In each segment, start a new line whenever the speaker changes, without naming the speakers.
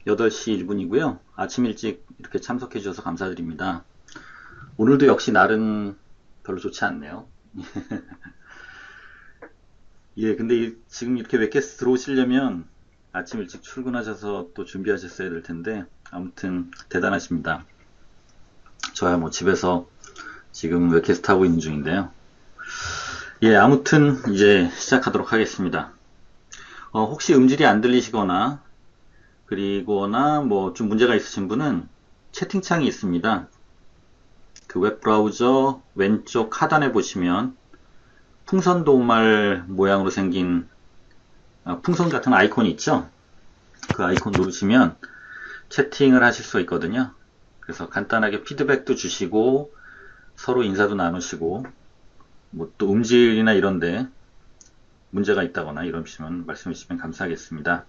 8시 1분이고요. 아침 일찍 이렇게 참석해 주셔서 감사드립니다. 오늘도 역시 날은 별로 좋지 않네요. 예, 근데 지금 이렇게 웹캐스트 들어오시려면 아침 일찍 출근하셔서 또 준비하셨어야 될 텐데 아무튼 대단하십니다. 저야 뭐 집에서 지금 웹캐스트 하고 있는 중인데요. 예, 아무튼 이제 시작하도록 하겠습니다. 혹시 음질이 안 들리시거나 그리거나 뭐 좀 문제가 있으신 분은 채팅창이 있습니다. 그 웹브라우저 왼쪽 하단에 보시면 풍선 도우말 모양으로 생긴 풍선 같은 아이콘이 있죠? 그 아이콘 누르시면 채팅을 하실 수 있거든요. 그래서 간단하게 피드백도 주시고 서로 인사도 나누시고 뭐 또 음질이나 이런데 문제가 있다거나 이러시면 말씀해 주시면 감사하겠습니다.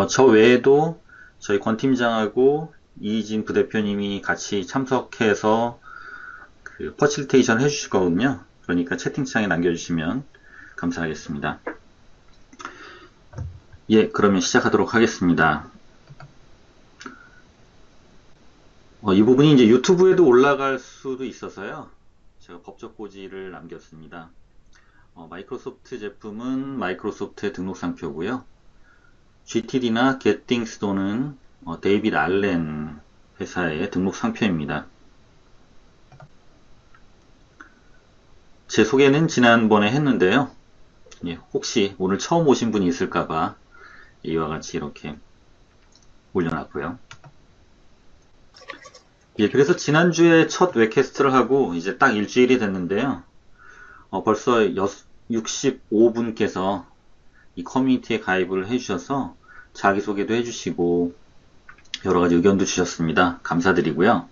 저 외에도 저희 권 팀장하고 이진 부대표님이 같이 참석해서 그 퍼실테이션 해주실 거거든요. 그러니까 채팅창에 남겨주시면 감사하겠습니다. 예, 그러면 시작하도록 하겠습니다. 이 부분이 이제 유튜브에도 올라갈 수도 있어서요. 제가 법적 고지를 남겼습니다. 마이크로소프트 제품은 마이크로소프트의 등록 상표고요. GTD나 getThings도는 데이빗 알렌 회사의 등록 상표입니다. 제 소개는 지난번에 했는데요. 예, 혹시 오늘 처음 오신 분이 있을까봐 이와 같이 이렇게 올려놨고요. 예, 그래서 지난주에 첫 웹캐스트를 하고 이제 딱 일주일이 됐는데요. 벌써 65분께서 이 커뮤니티에 가입을 해주셔서 자기소개도 해주시고 여러가지 의견도 주셨습니다. 감사드리고요.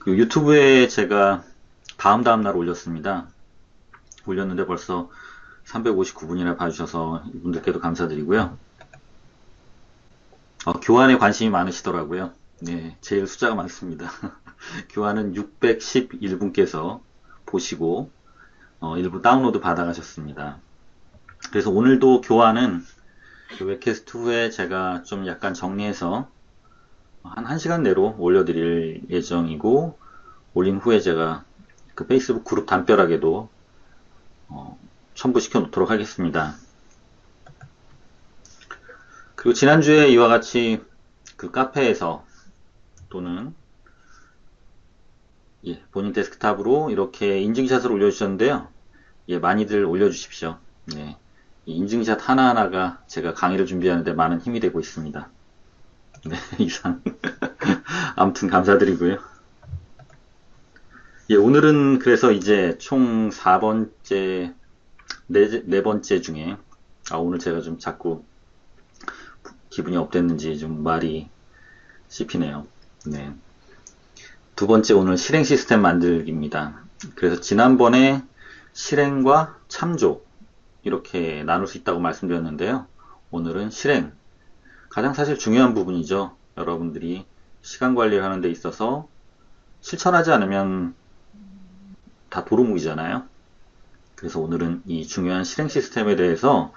그 유튜브에 제가 다음 날 올렸습니다. 올렸는데 벌써 359분이나 봐주셔서 이분들께도 감사드리고요. 교환에 관심이 많으시더라고요. 네, 제일 숫자가 많습니다. 교환은 611분께서 보시고 일부 다운로드 받아가셨습니다. 그래서 오늘도 교환은 그 웹캐스트 후에 제가 좀 약간 정리해서 한 1시간 내로 올려드릴 예정이고 올린 후에 제가 그 페이스북 그룹 담벼락에도 첨부시켜 놓도록 하겠습니다. 그리고 지난주에 이와 같이 그 카페에서 또는 예, 본인 데스크탑으로 이렇게 인증샷을 올려주셨는데요. 예, 많이들 올려주십시오. 네, 이 인증샷 하나하나가 제가 강의를 준비하는데 많은 힘이 되고 있습니다. 네, 이상. 아무튼 감사드리고요. 예, 오늘은 그래서 이제 총 4번째, 네 번째 중에, 오늘 제가 좀 자꾸 기분이 업됐는지 좀 말이 씹히네요. 네. 두 번째 오늘 실행 시스템 만들기입니다. 그래서 지난번에 실행과 참조, 이렇게 나눌 수 있다고 말씀드렸는데요. 오늘은 실행, 가장 사실 중요한 부분이죠. 여러분들이 시간 관리를 하는 데 있어서 실천하지 않으면 다 도루묵이잖아요. 그래서 오늘은 이 중요한 실행 시스템에 대해서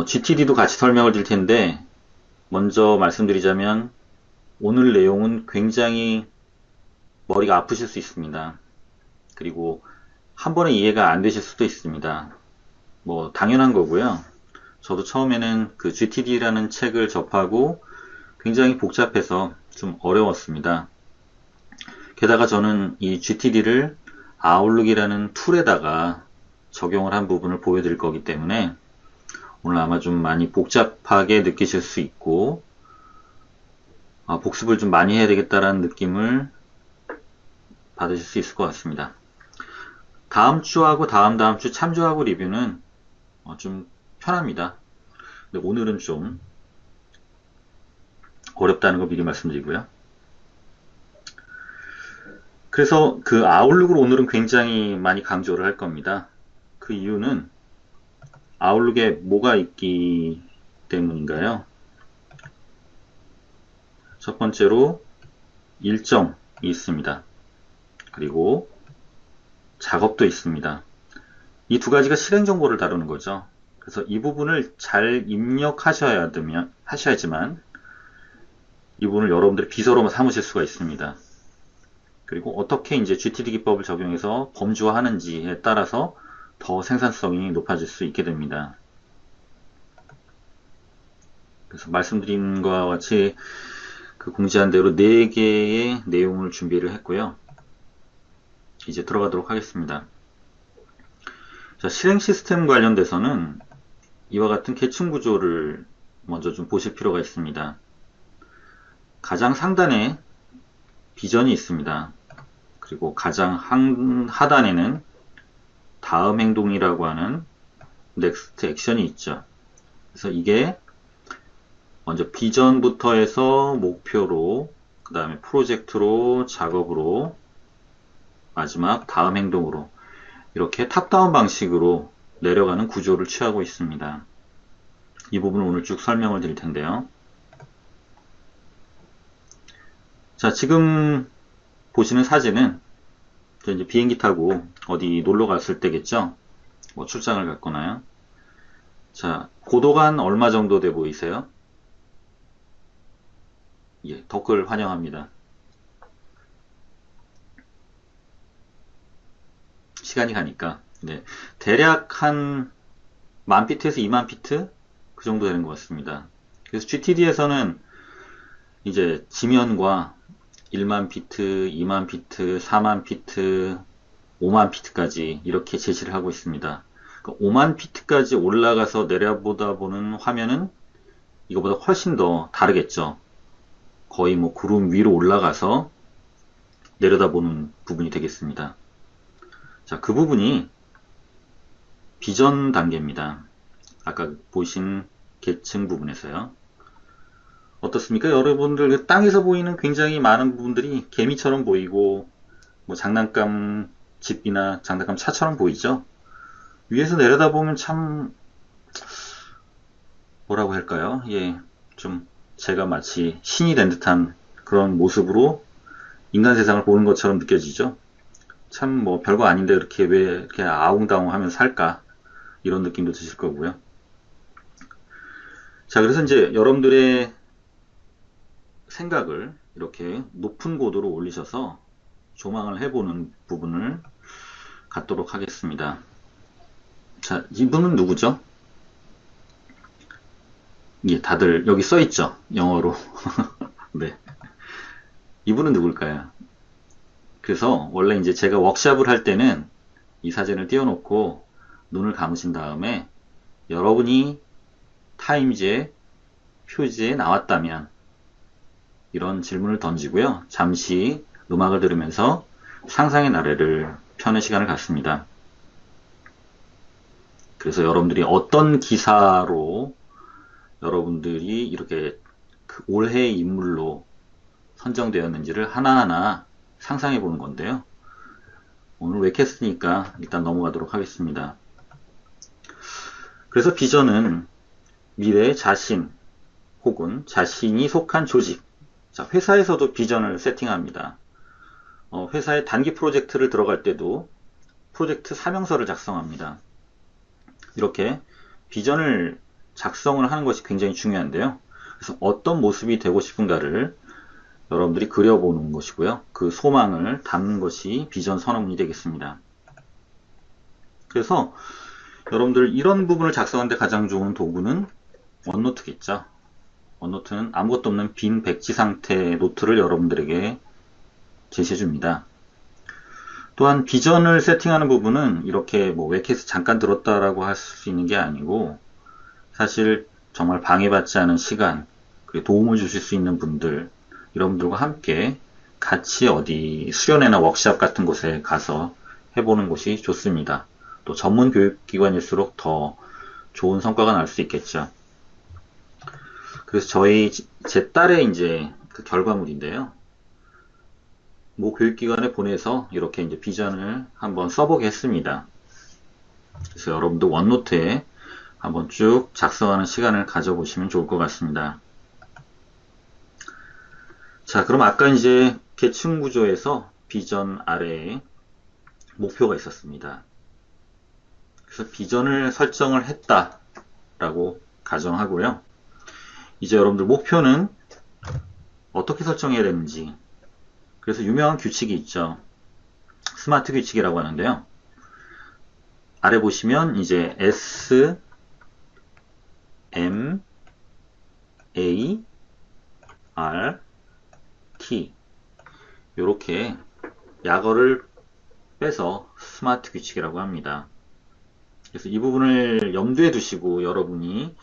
GTD도 같이 설명을 드릴 텐데 먼저 말씀드리자면 오늘 내용은 굉장히 머리가 아프실 수 있습니다. 그리고 한 번에 이해가 안 되실 수도 있습니다. 뭐 당연한 거고요. 저도 처음에는 그 GTD라는 책을 접하고 굉장히 복잡해서 좀 어려웠습니다. 게다가 저는 이 GTD를 아웃룩이라는 툴에다가 적용을 한 부분을 보여드릴 거기 때문에 오늘 아마 좀 많이 복잡하게 느끼실 수 있고 복습을 좀 많이 해야 되겠다라는 느낌을 받으실 수 있을 것 같습니다. 다음 주하고 다음 주 참조하고 리뷰는 좀 편합니다. 근데 오늘은 좀 어렵다는 거 미리 말씀드리고요. 그래서 그 아웃룩을 오늘은 굉장히 많이 강조를 할 겁니다. 그 이유는 아웃룩에 뭐가 있기 때문인가요? 첫 번째로 일정이 있습니다. 그리고 작업도 있습니다. 이 두 가지가 실행 정보를 다루는 거죠. 그래서 이 부분을 잘 입력하셔야 하셔야지만 이 부분을 여러분들이 비서로 삼으실 수가 있습니다. 그리고 어떻게 이제 GTD 기법을 적용해서 범주화하는지에 따라서 더 생산성이 높아질 수 있게 됩니다. 그래서 말씀드린 것과 같이 그 공지한 대로 4개의 내용을 준비를 했고요. 이제 들어가도록 하겠습니다. 자, 실행 시스템 관련돼서는 이와 같은 계층 구조를 먼저 좀 보실 필요가 있습니다. 가장 상단에 비전이 있습니다. 그리고 가장 하단에는 다음 행동이라고 하는 넥스트 액션이 있죠. 그래서 이게 먼저 비전부터 해서 목표로, 그 다음에 프로젝트로, 작업으로, 마지막 다음 행동으로 이렇게 탑다운 방식으로 내려가는 구조를 취하고 있습니다. 이 부분을 오늘 쭉 설명을 드릴 텐데요. 자, 지금 보시는 사진은 이제 비행기 타고 어디 놀러 갔을 때겠죠? 뭐 출장을 갔거나요. 자, 고도가 한 얼마 정도 돼 보이세요? 예, 댓글 환영합니다. 시간이 가니까. 네, 대략 한 10,000피트에서 20,000피트? 그 정도 되는 것 같습니다. 그래서 GTD에서는 이제 지면과 10,000피트, 20,000피트, 40,000피트, 50,000피트까지 이렇게 제시를 하고 있습니다. 그러니까 50,000피트까지 올라가서 내려보다 보는 화면은 이거보다 훨씬 더 다르겠죠. 거의 뭐 구름 위로 올라가서 내려다보는 부분이 되겠습니다. 자, 그 부분이 비전 단계입니다. 아까 보신 계층 부분에서요. 어떻습니까? 여러분들 땅에서 보이는 굉장히 많은 부분들이 개미처럼 보이고 뭐 장난감 집이나 장난감 차처럼 보이죠? 위에서 내려다보면 참 뭐라고 할까요? 예, 좀 제가 마치 신이 된 듯한 그런 모습으로 인간 세상을 보는 것처럼 느껴지죠? 참 뭐 별거 아닌데 이렇게 왜 이렇게 아웅다웅 하면 살까? 이런 느낌도 드실 거고요. 자, 그래서 이제 여러분들의 생각을 이렇게 높은 고도로 올리셔서 조망을 해보는 부분을 갖도록 하겠습니다. 자, 이분은 누구죠? 예, 다들 여기 써 있죠? 영어로. 네. 이분은 누굴까요? 그래서 원래 이제 제가 워크샵을 할 때는 이 사진을 띄워놓고 눈을 감으신 다음에 여러분이 타임즈의 표지에 나왔다면 이런 질문을 던지고요. 잠시 음악을 들으면서 상상의 나래를 펴는 시간을 갖습니다. 그래서 여러분들이 어떤 기사로 여러분들이 이렇게 그 올해의 인물로 선정되었는지를 하나하나 상상해 보는 건데요. 오늘 웹캐스트니까 일단 넘어가도록 하겠습니다. 그래서 비전은 미래의 자신 혹은 자신이 속한 조직. 자, 회사에서도 비전을 세팅합니다. 회사의 단기 프로젝트를 들어갈 때도 프로젝트 사명서를 작성합니다. 이렇게 비전을 작성을 하는 것이 굉장히 중요한데요. 그래서 어떤 모습이 되고 싶은가를 여러분들이 그려보는 것이고요. 그 소망을 담는 것이 비전 선언문이 되겠습니다. 그래서 여러분들 이런 부분을 작성하는데 가장 좋은 도구는 원노트겠죠. 원노트는 아무것도 없는 빈 백지 상태의 노트를 여러분들에게 제시해 줍니다. 또한 비전을 세팅하는 부분은 이렇게 뭐 웹캐스트 잠깐 들었다라고 할 수 있는 게 아니고 사실 정말 방해받지 않은 시간, 그리고 도움을 주실 수 있는 분들, 여러분들과 함께 같이 어디 수련회나 워크샵 같은 곳에 가서 해보는 것이 좋습니다. 또 전문 교육기관일수록 더 좋은 성과가 날 수 있겠죠. 그래서 제 딸의 이제 그 결과물인데요. 모 교육기관에 보내서 이렇게 이제 비전을 한번 써보게 했습니다. 그래서 여러분도 원노트에 한번 쭉 작성하는 시간을 가져보시면 좋을 것 같습니다. 자, 그럼 아까 이제 계층 구조에서 비전 아래에 목표가 있었습니다. 그래서 비전을 설정을 했다라고 가정하고요. 이제 여러분들 목표는 어떻게 설정해야 되는지. 그래서 유명한 규칙이 있죠. 스마트 규칙이라고 하는데요. 아래 보시면 이제 S, M, A, R, T 이렇게 약어를 빼서 스마트 규칙이라고 합니다. 그래서 이 부분을 염두에 두시고 여러분이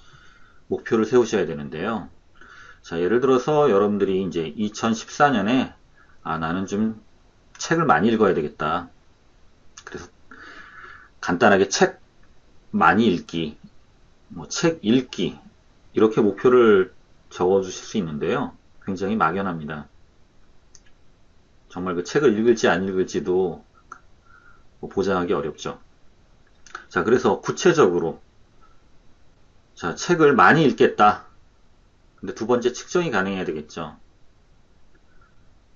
목표를 세우셔야 되는데요. 자, 예를 들어서 여러분들이 이제 2014년에 나는 좀 책을 많이 읽어야 되겠다. 그래서 간단하게 책 많이 읽기, 뭐 책 읽기 이렇게 목표를 적어 주실 수 있는데요. 굉장히 막연합니다. 정말 그 책을 읽을지 안 읽을지도 뭐 보장하기 어렵죠. 자, 그래서 구체적으로 자, 책을 많이 읽겠다. 근데 두 번째 측정이 가능해야 되겠죠.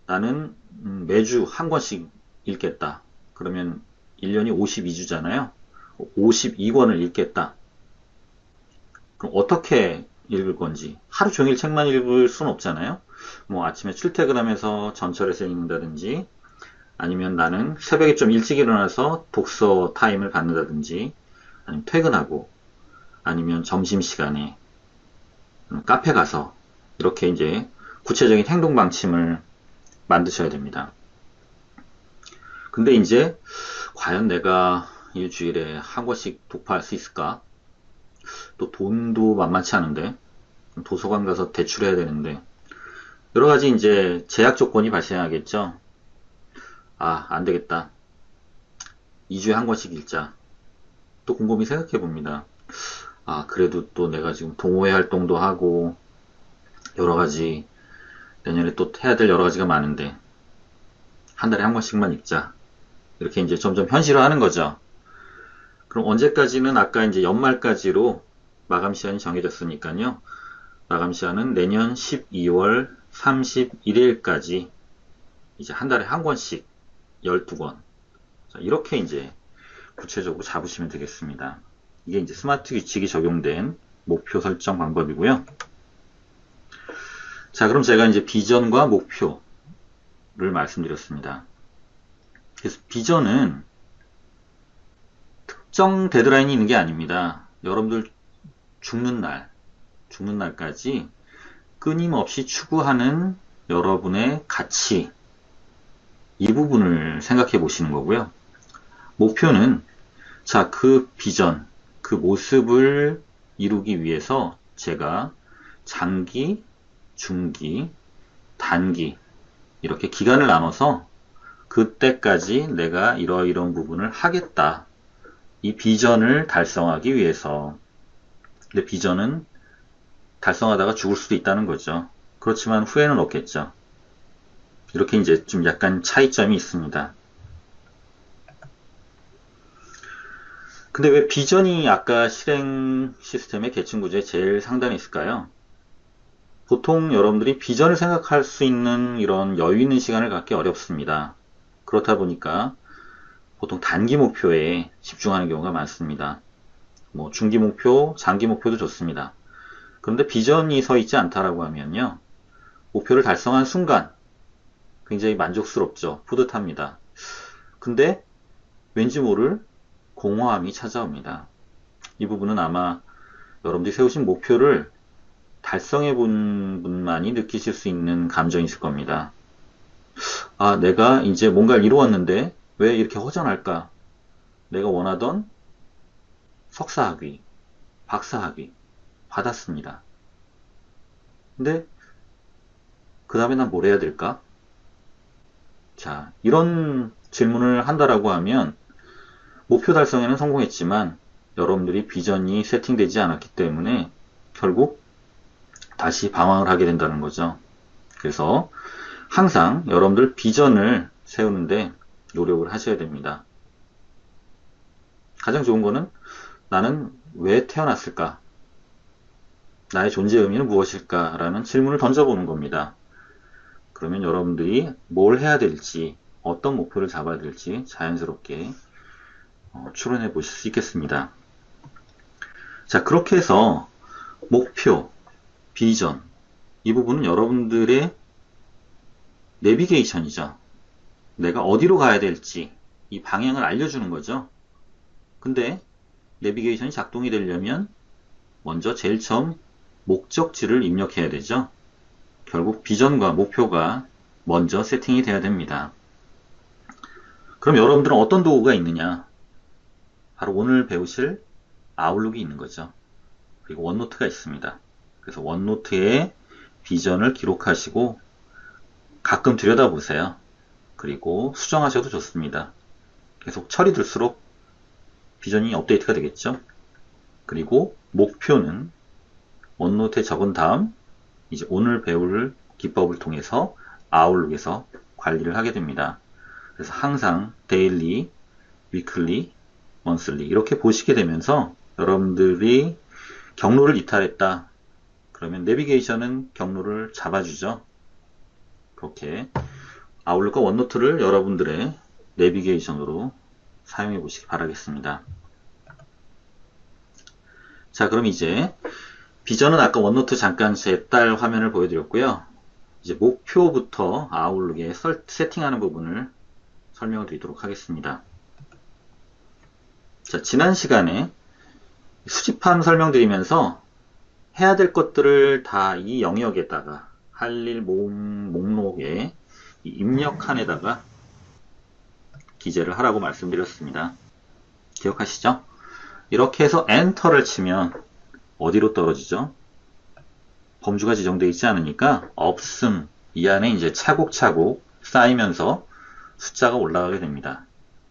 나는 매주 한 권씩 읽겠다. 그러면 1년이 52주잖아요. 52권을 읽겠다. 그럼 어떻게 읽을 건지. 하루 종일 책만 읽을 수는 없잖아요. 뭐 아침에 출퇴근하면서 전철에서 읽는다든지 아니면 나는 새벽에 좀 일찍 일어나서 독서 타임을 갖는다든지 아니면 퇴근하고 아니면 점심시간에 카페 가서 이렇게 이제 구체적인 행동 방침을 만드셔야 됩니다. 근데 이제 과연 내가 일주일에 한 권씩 독파할 수 있을까? 또 돈도 만만치 않은데 도서관 가서 대출해야 되는데 여러 가지 이제 제약 조건이 발생하겠죠. 안 되겠다. 2주에 한 권씩 읽자. 또 곰곰이 생각해 봅니다. 그래도 또 내가 지금 동호회 활동도 하고 여러 가지 내년에 또 해야 될 여러 가지가 많은데 한 달에 한 권씩만 읽자. 이렇게 이제 점점 현실화하는 거죠. 그럼 언제까지는 아까 이제 연말까지로 마감 시한이 정해졌으니까요. 마감 시한은 내년 12월 31일까지 이제 한 달에 한 권씩 12권. 자, 이렇게 이제 구체적으로 잡으시면 되겠습니다. 이게 이제 스마트 규칙이 적용된 목표 설정 방법이고요. 자, 그럼 제가 이제 비전과 목표를 말씀드렸습니다. 그래서 비전은 특정 데드라인이 있는 게 아닙니다. 여러분들 죽는 날까지 끊임없이 추구하는 여러분의 가치, 이 부분을 생각해 보시는 거고요. 목표는 자, 그 비전, 그 모습을 이루기 위해서 제가 장기, 중기, 단기 이렇게 기간을 나눠서 그때까지 내가 이러이러한 부분을 하겠다. 이 비전을 달성하기 위해서. 근데 비전은 달성하다가 죽을 수도 있다는 거죠. 그렇지만 후회는 없겠죠. 이렇게 이제 좀 약간 차이점이 있습니다. 근데 왜 비전이 아까 실행 시스템의 계층 구조에 제일 상단에 있을까요? 보통 여러분들이 비전을 생각할 수 있는 이런 여유 있는 시간을 갖기 어렵습니다. 그렇다 보니까 보통 단기 목표에 집중하는 경우가 많습니다. 뭐 중기 목표, 장기 목표도 좋습니다. 그런데 비전이 서 있지 않다라고 하면요. 목표를 달성한 순간 굉장히 만족스럽죠. 뿌듯합니다. 근데 왠지 모를 공허함이 찾아옵니다. 이 부분은 아마 여러분들이 세우신 목표를 달성해 본 분만이 느끼실 수 있는 감정이실 겁니다. 내가 이제 뭔가를 이루었는데 왜 이렇게 허전할까? 내가 원하던 석사학위, 박사학위 받았습니다. 근데 그 다음에 난 뭘 해야 될까? 자, 이런 질문을 한다라고 하면 목표 달성에는 성공했지만 여러분들이 비전이 세팅되지 않았기 때문에 결국 다시 방황을 하게 된다는 거죠. 그래서 항상 여러분들 비전을 세우는데 노력을 하셔야 됩니다. 가장 좋은 거는 나는 왜 태어났을까? 나의 존재 의미는 무엇일까? 라는 질문을 던져보는 겁니다. 그러면 여러분들이 뭘 해야 될지, 어떤 목표를 잡아야 될지 자연스럽게 추론해 보실 수 있겠습니다. 자, 그렇게 해서 목표, 비전. 이 부분은 여러분들의 내비게이션이죠. 내가 어디로 가야 될지 이 방향을 알려주는 거죠. 근데 내비게이션이 작동이 되려면 먼저 제일 처음 목적지를 입력해야 되죠. 결국 비전과 목표가 먼저 세팅이 돼야 됩니다. 그럼 여러분들은 어떤 도구가 있느냐? 바로 오늘 배우실 아웃룩이 있는 거죠. 그리고 원노트가 있습니다. 그래서 원노트에 비전을 기록하시고 가끔 들여다보세요. 그리고 수정하셔도 좋습니다. 계속 철이 들수록 비전이 업데이트가 되겠죠. 그리고 목표는 원노트에 적은 다음 이제 오늘 배울 기법을 통해서 아웃룩에서 관리를 하게 됩니다. 그래서 항상 데일리, 위클리, 먼슬리 이렇게 보시게 되면서 여러분들이 경로를 이탈했다. 그러면 내비게이션은 경로를 잡아주죠. 그렇게 아웃룩과 원노트를 여러분들의 내비게이션으로 사용해 보시기 바라겠습니다. 자, 그럼 이제 비전은 아까 원노트 잠깐 제 딸 화면을 보여드렸고요. 이제 목표부터 아웃룩에 세팅하는 부분을 설명을 드리도록 하겠습니다. 자, 지난 시간에 수집함 설명드리면서 해야 될 것들을 다 이 영역에다가 할 일 목록에 이 입력칸에다가 기재를 하라고 말씀드렸습니다. 기억하시죠? 이렇게 해서 엔터를 치면 어디로 떨어지죠? 범주가 지정되어 있지 않으니까 없음 이 안에 이제 차곡차곡 쌓이면서 숫자가 올라가게 됩니다.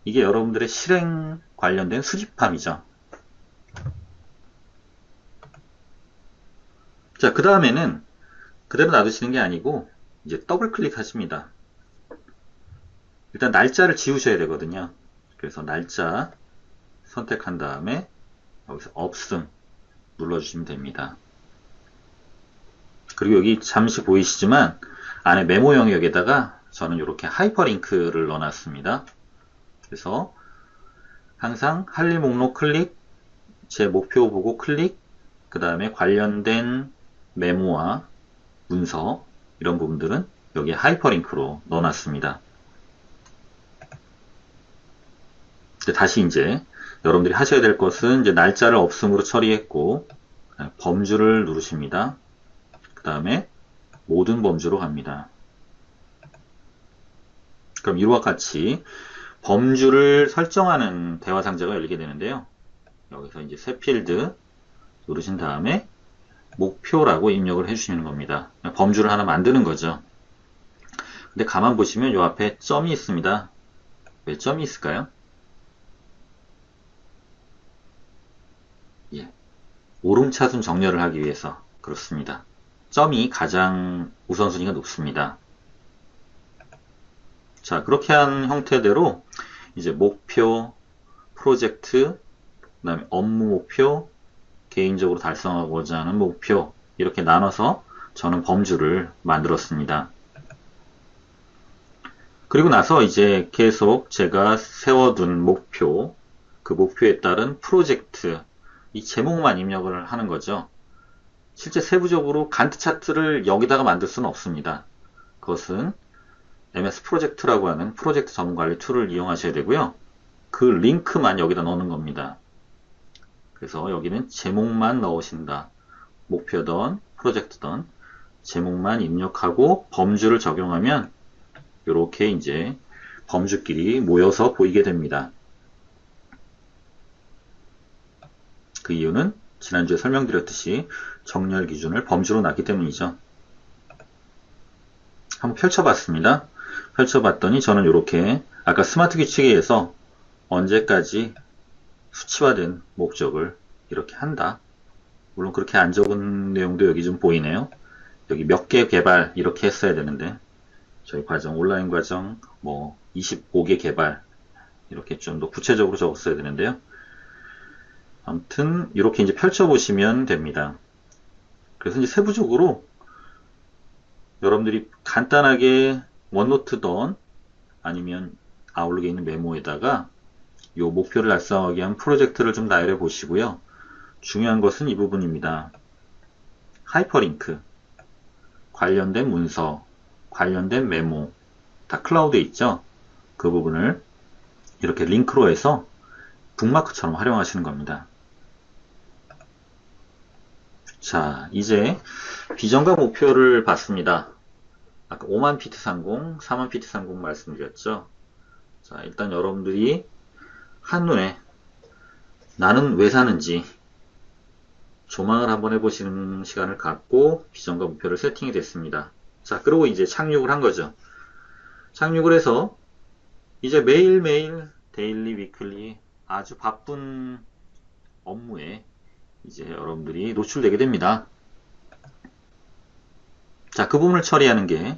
이게 여러분들의 실행 관련된 수집함이죠. 자, 그 다음에는 그대로 놔두시는 게 아니고 이제 더블 클릭하십니다. 일단 날짜를 지우셔야 되거든요. 그래서 날짜 선택한 다음에 여기서 없음 눌러주시면 됩니다. 그리고 여기 잠시 보이시지만 안에 메모 영역에다가 저는 이렇게 하이퍼링크를 넣어놨습니다. 그래서 항상 할 일 목록 클릭, 제 목표 보고 클릭, 그 다음에 관련된 메모와 문서 이런 부분들은 여기에 하이퍼링크로 넣어놨습니다. 다시 이제 여러분들이 하셔야 될 것은 이제 날짜를 없음으로 처리했고 범주를 누르십니다. 그 다음에 모든 범주로 갑니다. 그럼 이와 같이 범주를 설정하는 대화 상자가 열리게 되는데요. 여기서 이제 새 필드 누르신 다음에 목표라고 입력을 해주시는 겁니다. 범주를 하나 만드는 거죠. 근데 가만 보시면 이 앞에 점이 있습니다. 왜 점이 있을까요? 예, 오름차순 정렬을 하기 위해서 그렇습니다. 점이 가장 우선순위가 높습니다. 자, 그렇게 한 형태대로 이제 목표, 프로젝트, 그 다음에 업무 목표, 개인적으로 달성하고자 하는 목표 이렇게 나눠서 저는 범주를 만들었습니다. 그리고 나서 이제 계속 제가 세워둔 목표, 그 목표에 따른 프로젝트 이 제목만 입력을 하는 거죠. 실제 세부적으로 간트 차트를 여기다가 만들 수는 없습니다. 그것은 MS 프로젝트라고 하는 프로젝트 전문관리 툴을 이용하셔야 되고요. 그 링크만 여기다 넣는 겁니다. 그래서 여기는 제목만 넣으신다. 목표든 프로젝트든 제목만 입력하고 범주를 적용하면 이렇게 이제 범주끼리 모여서 보이게 됩니다. 그 이유는 지난주에 설명드렸듯이 정렬 기준을 범주로 놨기 때문이죠. 한번 펼쳐봤습니다. 펼쳐봤더니 저는 이렇게 아까 스마트 규칙에 의해서 언제까지 수치화된 목적을 이렇게 한다. 물론 그렇게 안 적은 내용도 여기 좀 보이네요. 여기 몇 개 개발 이렇게 했어야 되는데 저희 과정 온라인 과정 뭐 25개 개발 이렇게 좀 더 구체적으로 적었어야 되는데요. 아무튼 이렇게 이제 펼쳐보시면 됩니다. 그래서 이제 세부적으로 여러분들이 간단하게 원노트든 아니면 아웃룩에 있는 메모에다가 이 목표를 달성하기 위한 프로젝트를 좀 나열해 보시고요. 중요한 것은 이 부분입니다. 하이퍼링크, 관련된 문서, 관련된 메모, 다 클라우드에 있죠. 그 부분을 이렇게 링크로 해서 북마크처럼 활용하시는 겁니다. 자, 이제 비전과 목표를 봤습니다. 아까 5만 피트 상공, 4만 피트 상공 말씀드렸죠. 자, 일단 여러분들이 한눈에 나는 왜 사는지 조망을 한번 해보시는 시간을 갖고 비전과 목표를 세팅이 됐습니다. 자, 그리고 이제 착륙을 한 거죠. 착륙을 해서 이제 매일매일 데일리, 위클리 아주 바쁜 업무에 이제 여러분들이 노출되게 됩니다. 자, 그 부분을 처리하는 게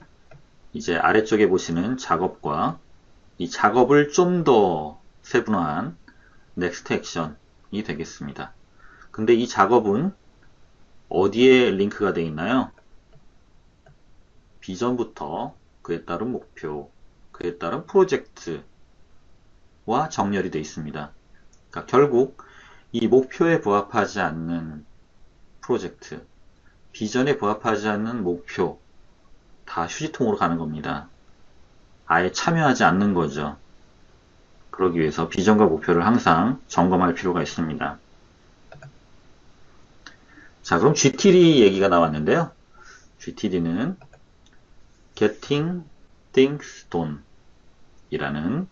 이제 아래쪽에 보시는 작업과 이 작업을 좀 더 세분화한 넥스트 액션이 되겠습니다. 근데 이 작업은 어디에 링크가 되어 있나요? 비전부터 그에 따른 목표, 그에 따른 프로젝트와 정렬이 되어 있습니다. 그러니까 결국 이 목표에 부합하지 않는 프로젝트, 비전에 부합하지 않는 목표 다 휴지통으로 가는 겁니다. 아예 참여하지 않는 거죠. 그러기 위해서 비전과 목표를 항상 점검할 필요가 있습니다. 자, 그럼 GTD 얘기가 나왔는데요. GTD는 Getting Things Done 이라는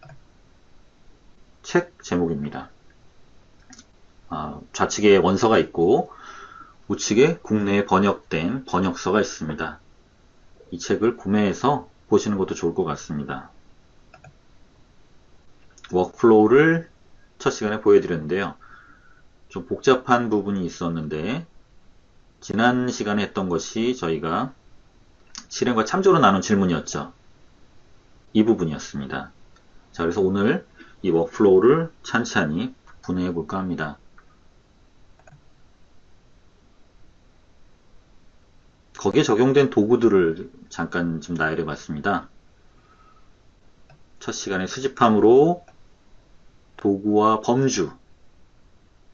책 제목입니다. 좌측에 원서가 있고 우측에 국내에 번역된 번역서가 있습니다. 이 책을 구매해서 보시는 것도 좋을 것 같습니다. 워크플로우를 첫 시간에 보여드렸는데요. 좀 복잡한 부분이 있었는데 지난 시간에 했던 것이 저희가 실행과 참조로 나눈 질문이었죠. 이 부분이었습니다. 자, 그래서 오늘 이 워크플로우를 찬찬히 분해해 볼까 합니다. 거기에 적용된 도구들을 잠깐 좀 나열해 봤습니다. 첫 시간에 수집함으로 도구와 범주,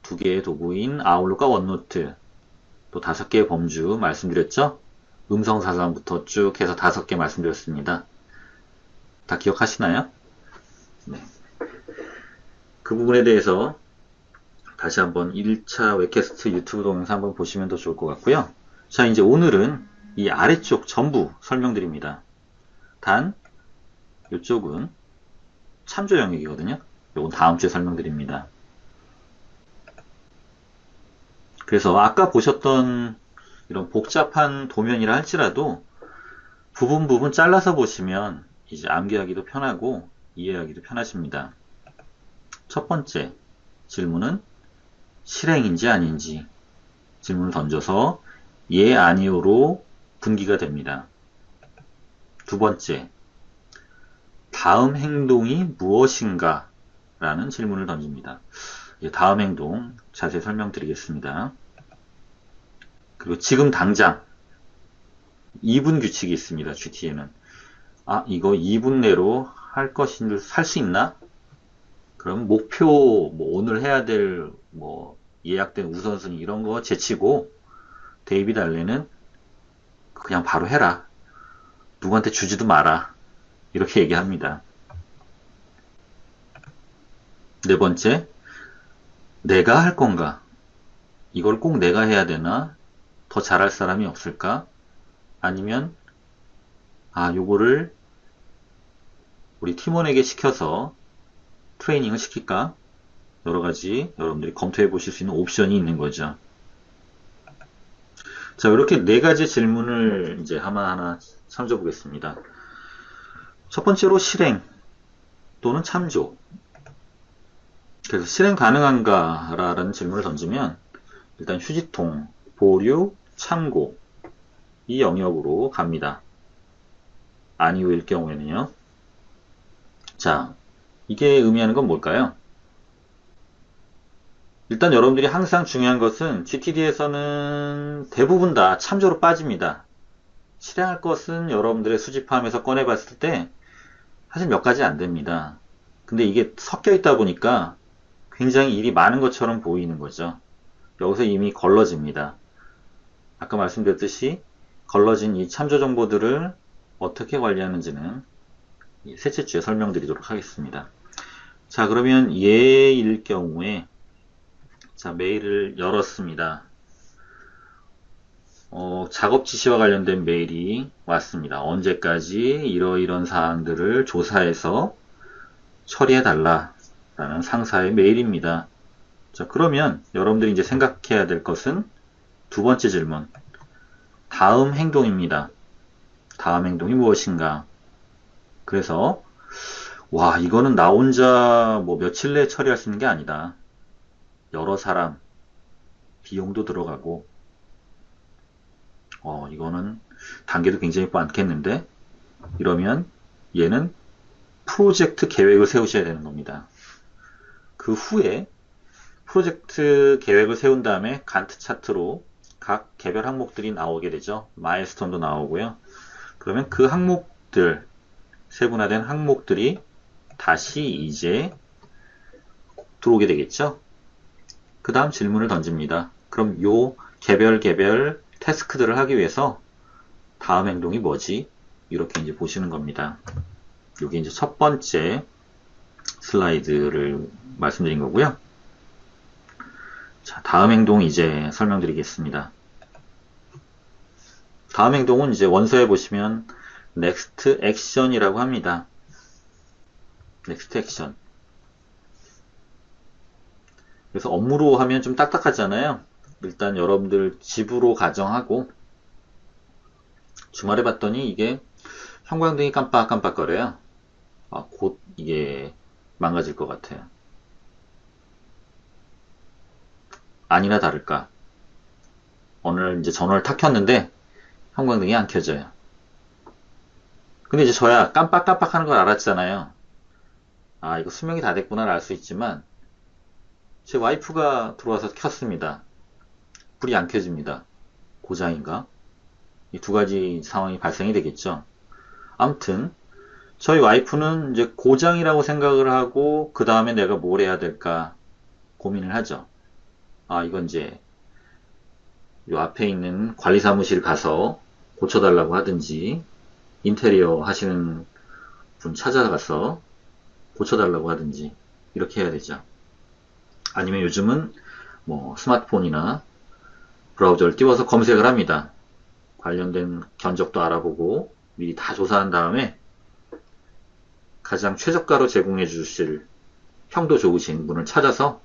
2개의 도구인 아웃룩과 원노트, 또 5개의 범주 말씀드렸죠? 음성사전부터 쭉 해서 5개 말씀드렸습니다. 다 기억하시나요? 네. 그 부분에 대해서 다시 한번 1차 웹캐스트 유튜브 동영상 한번 보시면 더 좋을 것 같고요. 자, 이제 오늘은 이 아래쪽 전부 설명드립니다. 단, 이쪽은 참조 영역이거든요. 이건 다음 주에 설명드립니다. 그래서 아까 보셨던 이런 복잡한 도면이라 할지라도 부분 잘라서 보시면 이제 암기하기도 편하고 이해하기도 편하십니다. 첫 번째 질문은 실행인지 아닌지 질문을 던져서 예, 아니오로 분기가 됩니다. 두 번째, 다음 행동이 무엇인가? 라는 질문을 던집니다. 다음 행동 자세히 설명드리겠습니다. 그리고 지금 당장 2분 규칙이 있습니다. GT에는. 이거 2분 내로 할 것인 할 수 있나? 그럼 목표, 오늘 해야 될 예약된 우선순위 이런 거 제치고 데이비드 알렌은 그냥 바로 해라. 누구한테 주지도 마라. 이렇게 얘기합니다. 네 번째, 내가 할 건가? 이걸 꼭 내가 해야 되나? 더 잘할 사람이 없을까? 아니면 요거를 우리 팀원에게 시켜서 트레이닝을 시킬까? 여러 가지 여러분들이 검토해 보실 수 있는 옵션이 있는 거죠. 자, 이렇게 4가지 질문을 이제 하나하나 참조 보겠습니다. 첫 번째로 실행 또는 참조. 그래서 실행 가능한가? 라는 질문을 던지면 일단 휴지통, 보류, 참고 이 영역으로 갑니다. 아니오일 경우에는요. 자, 이게 의미하는 건 뭘까요? 일단 여러분들이 항상 중요한 것은 GTD에서는 대부분 다 참조로 빠집니다. 실행할 것은 여러분들의 수집함에서 꺼내봤을 때 사실 몇 가지 안 됩니다. 근데 이게 섞여 있다 보니까 굉장히 일이 많은 것처럼 보이는 거죠. 여기서 이미 걸러집니다. 아까 말씀드렸듯이 걸러진 이 참조 정보들을 어떻게 관리하는지는 셋째 주에 설명드리도록 하겠습니다. 자, 그러면 예일 경우에 자, 메일을 열었습니다. 작업 지시와 관련된 메일이 왔습니다. 언제까지 이러이런 사항들을 조사해서 처리해달라라는 상사의 메일입니다. 자, 그러면 여러분들이 이제 생각해야 될 것은 두 번째 질문. 다음 행동입니다. 다음 행동이 무엇인가? 그래서, 와, 이거는 나 혼자 뭐 며칠 내에 처리할 수 있는 게 아니다. 여러 사람, 비용도 들어가고, 이거는 단계도 굉장히 많겠는데? 이러면 얘는 프로젝트 계획을 세우셔야 되는 겁니다. 그 후에 프로젝트 계획을 세운 다음에 간트 차트로 각 개별 항목들이 나오게 되죠. 마일스톤도 나오고요. 그러면 그 항목들, 세분화된 항목들이 다시 이제 들어오게 되겠죠. 그 다음 질문을 던집니다. 그럼 요 개별 태스크들을 하기 위해서 다음 행동이 뭐지? 이렇게 이제 보시는 겁니다. 이게 이제 첫 번째 슬라이드를 말씀드린 거고요. 자, 다음 행동 이제 설명드리겠습니다. 다음 행동은 이제 원서에 보시면 next action이라고 합니다. next action. 그래서 업무로 하면 좀 딱딱하잖아요. 일단 여러분들 집으로 가정하고 주말에 봤더니 이게 형광등이 깜빡깜빡거려요. 곧 이게 망가질 것 같아요. 아니나 다를까. 오늘 이제 전원을 탁 켰는데 형광등이 안 켜져요. 근데 이제 저야 깜빡깜빡 하는 걸 알았잖아요. 이거 수명이 다 됐구나를 알 수 있지만 제 와이프가 들어와서 켰습니다. 불이 안 켜집니다. 고장인가? 이 두 가지 상황이 발생이 되겠죠. 아무튼 저희 와이프는 이제 고장이라고 생각을 하고 그 다음에 내가 뭘 해야 될까 고민을 하죠. 이건 이제 요 앞에 있는 관리사무실 가서 고쳐달라고 하든지 인테리어 하시는 분 찾아가서 고쳐달라고 하든지 이렇게 해야 되죠. 아니면 요즘은 뭐 스마트폰이나 브라우저를 띄워서 검색을 합니다. 관련된 견적도 알아보고 미리 다 조사한 다음에 가장 최저가로 제공해 주실 평도 좋으신 분을 찾아서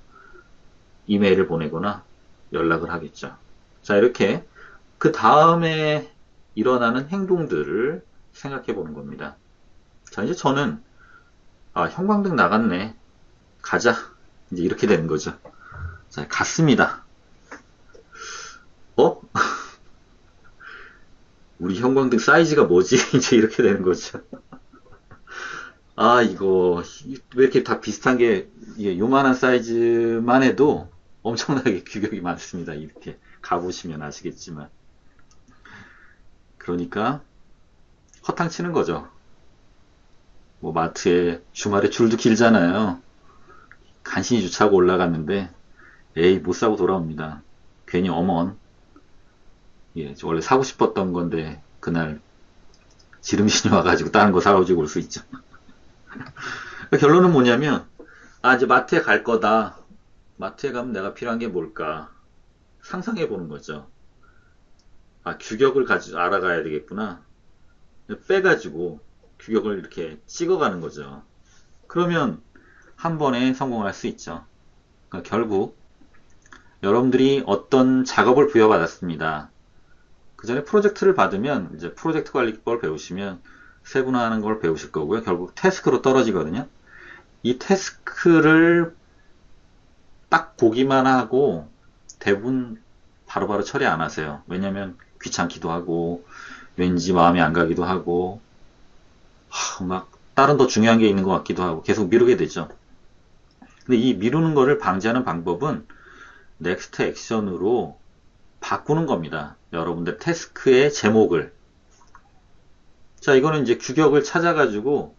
이메일을 보내거나 연락을 하겠죠. 자, 이렇게 그 다음에 일어나는 행동들을 생각해 보는 겁니다. 자, 이제 저는 형광등 나갔네. 가자. 이제 이렇게 되는 거죠. 자, 갔습니다. 우리 형광등 사이즈가 뭐지? 이제 이렇게 되는 거죠. 이거 왜 이렇게 다 비슷한 게 이게 요만한 사이즈만 해도 엄청나게 규격이 많습니다. 이렇게 가보시면 아시겠지만. 그러니까 허탕 치는 거죠. 뭐 마트에 주말에 줄도 길잖아요. 간신히 주차하고 올라갔는데 에이 못 사고 돌아옵니다. 괜히 어먼. 원래 사고 싶었던 건데 그날 지름신이 와가지고 다른 거 사가지고 올 수 있죠. 결론은 뭐냐면 이제 마트에 갈 거다. 마트에 가면 내가 필요한 게 뭘까 상상해 보는 거죠. 규격을 알아가야 되겠구나. 빼가지고 규격을 이렇게 찍어가는 거죠. 그러면 한 번에 성공할 수 있죠. 그러니까 결국 여러분들이 어떤 작업을 부여받았습니다. 그 전에 프로젝트를 받으면 이제 프로젝트 관리법을 배우시면 세분화하는 걸 배우실 거고요. 결국 태스크로 떨어지거든요. 이 태스크를 딱 보기만 하고 대부분 바로바로 처리 안 하세요. 왜냐면 귀찮기도 하고 왠지 마음이 안 가기도 하고 막 다른 더 중요한 게 있는 것 같기도 하고 계속 미루게 되죠. 근데 이 미루는 거를 방지하는 방법은 넥스트 액션으로 바꾸는 겁니다. 여러분들 태스크의 제목을. 자, 이거는 이제 규격을 찾아가지고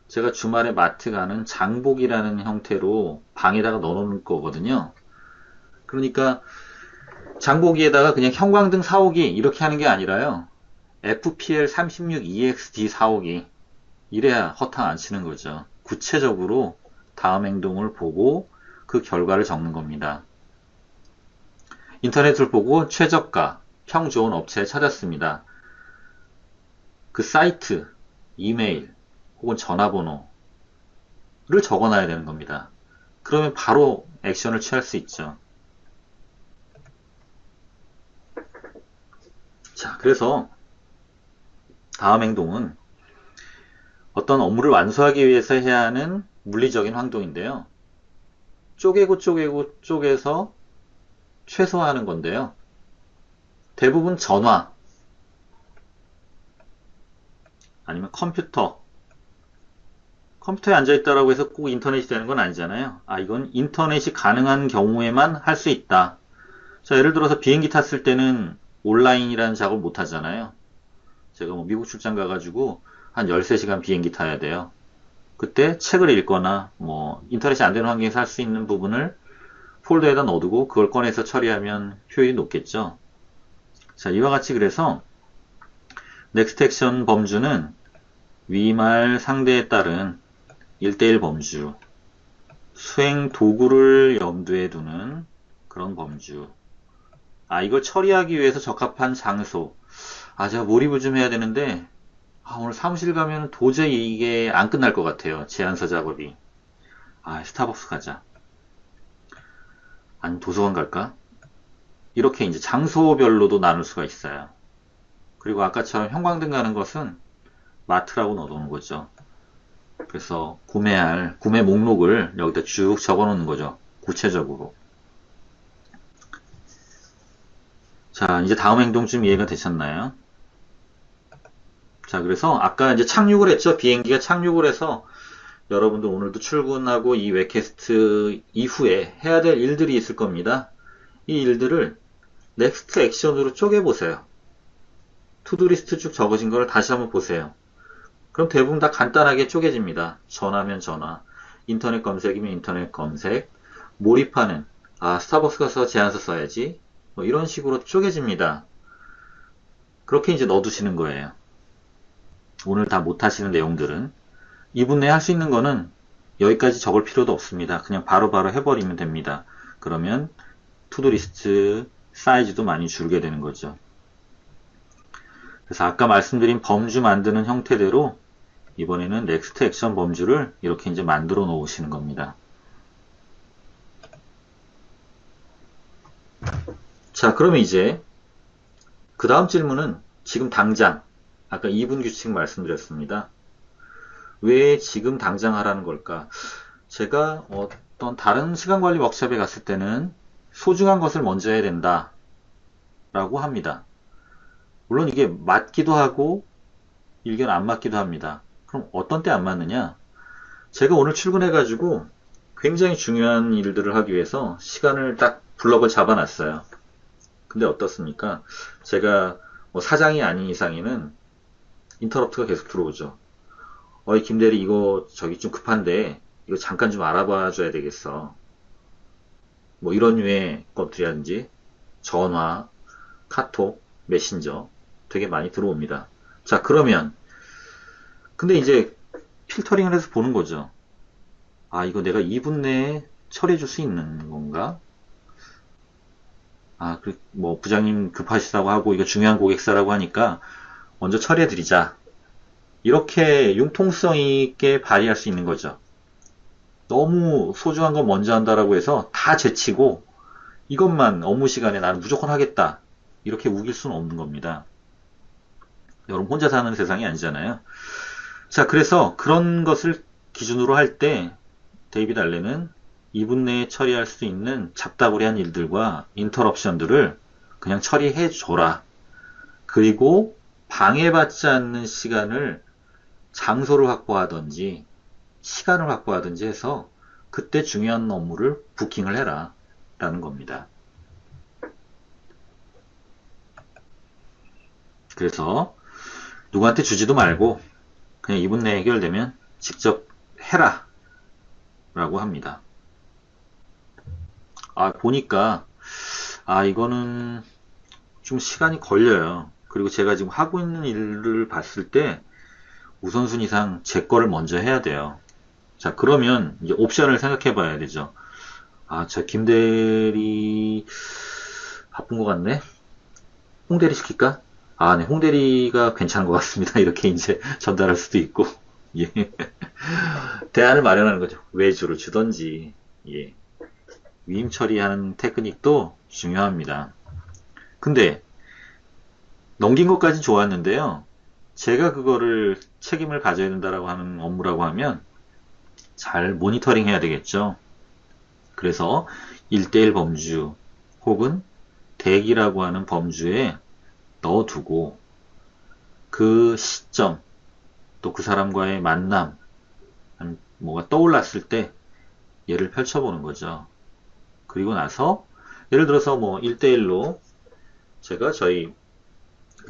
제가 주말에 마트 가는 장복이라는 형태로 방에다가 넣어놓는 거거든요. 그러니까 장보기에다가 그냥 형광등 사오기 이렇게 하는 게 아니라요. FPL36EXD 사오기. 이래야 허탕 안 치는 거죠. 구체적으로 다음 행동을 보고 그 결과를 적는 겁니다. 인터넷을 보고 최저가, 평 좋은 업체를 찾았습니다. 그 사이트, 이메일, 혹은 전화번호를 적어놔야 되는 겁니다. 그러면 바로 액션을 취할 수 있죠. 자, 그래서 다음 행동은 어떤 업무를 완수하기 위해서 해야 하는 물리적인 행동인데요. 쪼개고 쪼개서 최소화하는 건데요. 대부분 전화, 아니면 컴퓨터에 앉아있다라고 해서 꼭 인터넷이 되는 건 아니잖아요. 이건 인터넷이 가능한 경우에만 할 수 있다. 자, 예를 들어서 비행기 탔을 때는 온라인이라는 작업을 못 하잖아요. 제가 뭐 미국 출장 가가지고 한 13시간 비행기 타야 돼요. 그때 책을 읽거나 뭐 인터넷이 안 되는 환경에서 할 수 있는 부분을 폴더에다 넣어두고 그걸 꺼내서 처리하면 효율이 높겠죠. 자, 이와 같이 그래서 넥스트 액션 범주는 위말 상대에 따른 1대1 범주, 수행 도구를 염두에 두는 그런 범주. 이걸 처리하기 위해서 적합한 장소. 제가 몰입을 좀 해야 되는데, 오늘 사무실 가면 도저히 이게 안 끝날 것 같아요. 제안서 작업이. 스타벅스 가자. 아니, 도서관 갈까? 이렇게 이제 장소별로도 나눌 수가 있어요. 그리고 아까처럼 형광등 가는 것은 마트라고 넣어놓는 거죠. 그래서 구매 목록을 여기다 쭉 적어 놓는 거죠. 구체적으로. 자, 이제 다음 행동 좀 이해가 되셨나요? 자, 그래서 아까 이제 착륙을 했죠. 비행기가 착륙을 해서 여러분들 오늘도 출근하고 이 웹캐스트 이후에 해야 될 일들이 있을 겁니다. 이 일들을 넥스트 액션으로 쪼개보세요. 투두리스트 쭉 적어진 걸 다시 한번 보세요. 그럼 대부분 다 간단하게 쪼개집니다. 전화면 전화, 인터넷 검색이면 인터넷 검색, 몰입하는, 스타벅스 가서 제안서 써야지, 뭐 이런 식으로 쪼개집니다. 그렇게 이제 넣어두시는 거예요. 오늘 다 못하시는 내용들은. 2분 내에 할 수 있는 거는 여기까지 적을 필요도 없습니다. 그냥 바로바로 해버리면 됩니다. 그러면 투두리스트 사이즈도 많이 줄게 되는 거죠. 그래서 아까 말씀드린 범주 만드는 형태대로 이번에는 넥스트 액션 범주를 이렇게 이제 만들어 놓으시는 겁니다. 자, 그러면 이제 그 다음 질문은 지금 당장, 아까 2분 규칙 말씀드렸습니다. 왜 지금 당장 하라는 걸까? 제가 어떤 다른 시간관리 워크숍에 갔을 때는 소중한 것을 먼저 해야 된다 라고 합니다. 물론 이게 맞기도 하고 일견 안 맞기도 합니다. 그럼 어떤 때 안 맞느냐? 제가 오늘 출근해가지고 굉장히 중요한 일들을 하기 위해서 시간을 딱 블럭을 잡아놨어요. 근데 어떻습니까? 제가 사장이 아닌 이상에는 인터럽트가 계속 들어오죠. 김대리 이거 저기 좀 급한데 이거 잠깐 좀 알아봐 줘야 되겠어. 뭐 이런 류의 것들이라든지 전화, 카톡, 메신저 되게 많이 들어옵니다. 자, 그러면 근데 이제 필터링을 해서 보는 거죠. 이거 내가 2분 내에 처리해 줄 수 있는 건가? 뭐 부장님 급하시다고 하고 이거 중요한 고객사라고 하니까 먼저 처리해 드리자. 이렇게 융통성 있게 발휘할 수 있는 거죠. 너무 소중한 거 먼저 한다라고 해서 다 제치고 이것만 업무 시간에 나는 무조건 하겠다. 이렇게 우길 수는 없는 겁니다. 여러분 혼자 사는 세상이 아니잖아요. 자, 그래서 그런 것을 기준으로 할 때 데이비드 알렌은 2분 내에 처리할 수 있는 잡다구리한 일들과 인터럽션들을 그냥 처리해 줘라. 그리고 방해받지 않는 시간을 장소를 확보하든지 시간을 확보하든지 해서 그때 중요한 업무를 부킹을 해라 라는 겁니다. 그래서 누구한테 주지도 말고 그냥 2분 내에 해결되면 직접 해라 라고 합니다. 보니까 이거는 좀 시간이 걸려요. 그리고 제가 지금 하고 있는 일을 봤을 때 우선순위상 제 거를 먼저 해야 돼요. 자, 그러면 이제 옵션을 생각해 봐야 되죠. 저 김대리 바쁜 것 같네. 홍대리 시킬까? 네, 홍대리가 괜찮은 것 같습니다. 이렇게 이제 전달할 수도 있고. 예. 대안을 마련하는 거죠. 외주를 주던지. 예. 위임 처리하는 테크닉도 중요합니다. 근데 넘긴 것까지 좋았는데요. 제가 그거를 책임을 가져야 된다라고 하는 업무라고 하면 잘 모니터링 해야 되겠죠. 그래서 1대1 범주 혹은 대기라고 하는 범주에 넣어두고 그 시점 또 그 사람과의 만남 뭐가 떠올랐을 때 얘를 펼쳐보는 거죠. 그리고 나서 예를 들어서 뭐 1대1로 제가 저희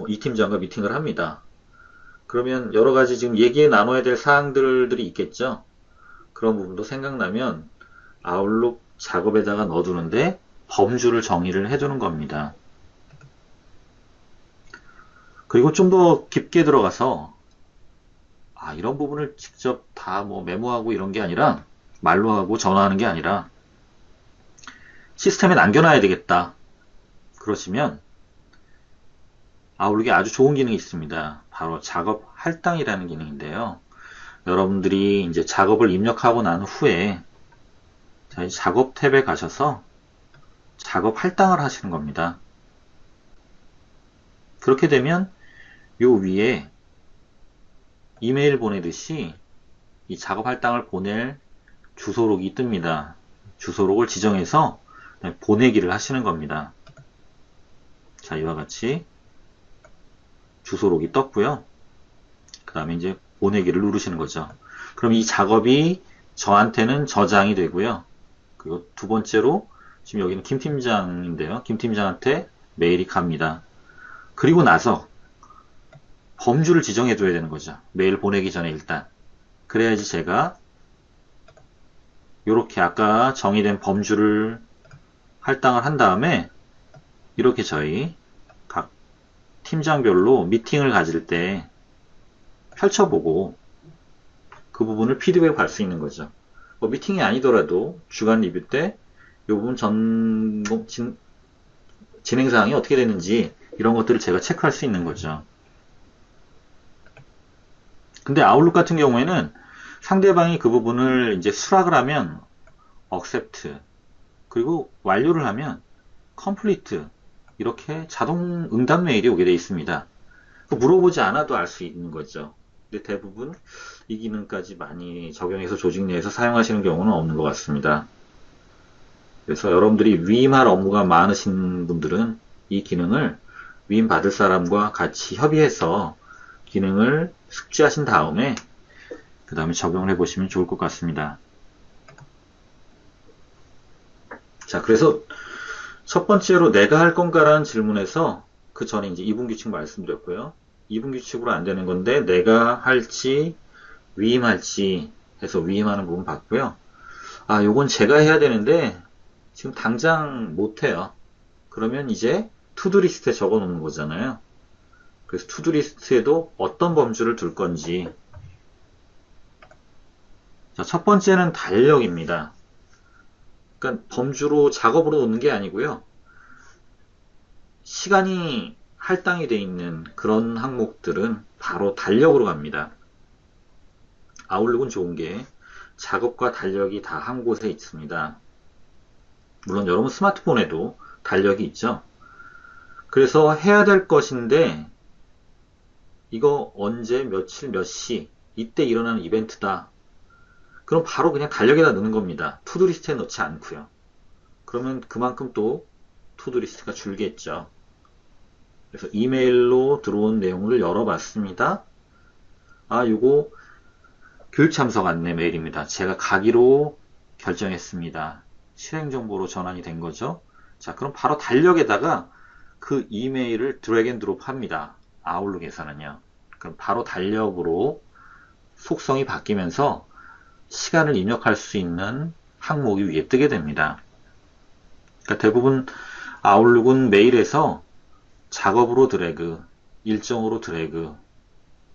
이 팀장과 미팅을 합니다. 그러면 여러 가지 지금 얘기 나눠야 될 사항들이 있겠죠. 그런 부분도 생각나면 아웃룩 작업에다가 넣어두는데 범주를 정의를 해두는 겁니다. 그리고 좀 더 깊게 들어가서 이런 부분을 직접 다 뭐 메모하고 이런 게 아니라 말로 하고 전화하는 게 아니라 시스템에 남겨놔야 되겠다. 그러시면 아웃룩에 아주 좋은 기능이 있습니다. 바로 작업 할당이라는 기능인데요. 여러분들이 이제 작업을 입력하고 난 후에 작업 탭에 가셔서 작업 할당을 하시는 겁니다. 그렇게 되면 요 위에 이메일 보내듯이 이 작업 할당을 보낼 주소록이 뜹니다. 주소록을 지정해서 보내기를 하시는 겁니다. 자, 이와 같이 주소록이 떴고요. 그 다음에 이제 보내기를 누르시는 거죠. 그럼 이 작업이 저한테는 저장이 되고요. 그리고 두 번째로 지금 여기는 김 팀장인데요. 김 팀장한테 메일이 갑니다. 그리고 나서 범주를 지정해 둬야 되는 거죠. 메일 보내기 전에 일단. 그래야지 제가 이렇게 아까 정의된 범주를 할당을 한 다음에 이렇게 저희 각 팀장별로 미팅을 가질 때 펼쳐보고 그 부분을 피드백 받을 수 있는 거죠. 뭐 미팅이 아니더라도 주간 리뷰 때 이 부분 진행사항이 어떻게 되는지 이런 것들을 제가 체크할 수 있는 거죠. 근데 아웃룩 같은 경우에는 상대방이 그 부분을 이제 수락을 하면 accept 그리고 완료를 하면 complete 이렇게 자동 응답 메일이 오게 되어 있습니다. 물어보지 않아도 알 수 있는 거죠. 근데 대부분 이 기능까지 많이 적용해서 조직 내에서 사용하시는 경우는 없는 것 같습니다. 그래서 여러분들이 위임할 업무가 많으신 분들은 이 기능을 위임받을 사람과 같이 협의해서 기능을 숙지하신 다음에 그 다음에 적용을 해보시면 좋을 것 같습니다. 자, 그래서 첫 번째로 내가 할 건가라는 질문에서 그 전에 이제 이분 규칙 말씀드렸고요. 이분 규칙으로 안 되는 건데 내가 할지 위임할지 해서 위임하는 부분 봤고요. 요건 제가 해야 되는데 지금 당장 못해요. 그러면 이제 투두 리스트에 적어 놓는 거잖아요. 그래서 투두 리스트에도 어떤 범주를 둘 건지. 자, 첫 번째는 달력입니다. 그러니까 범주로 작업으로 놓는 게 아니고요. 시간이 할당이 되어 있는 그런 항목들은 바로 달력으로 갑니다. 아웃룩은 좋은 게 작업과 달력이 다 한 곳에 있습니다. 물론 여러분 스마트폰에도 달력이 있죠. 그래서 해야 될 것인데 이거 언제 며칠 몇 시 이때 일어나는 이벤트다. 그럼 바로 그냥 달력에다 넣는 겁니다. 투두리스트에 넣지 않고요. 그러면 그만큼 또 투두리스트가 줄겠죠. 그래서 이메일로 들어온 내용을 열어봤습니다. 요거 교육 참석 안내 메일입니다. 제가 가기로 결정했습니다. 실행 정보로 전환이 된 거죠. 자, 그럼 바로 달력에다가 그 이메일을 드래그 앤 드롭 합니다. 아웃룩에서는요. 그럼 바로 달력으로 속성이 바뀌면서 시간을 입력할 수 있는 항목이 위에 뜨게 됩니다. 그러니까 대부분 아웃룩은 메일에서 작업으로 드래그, 일정으로 드래그,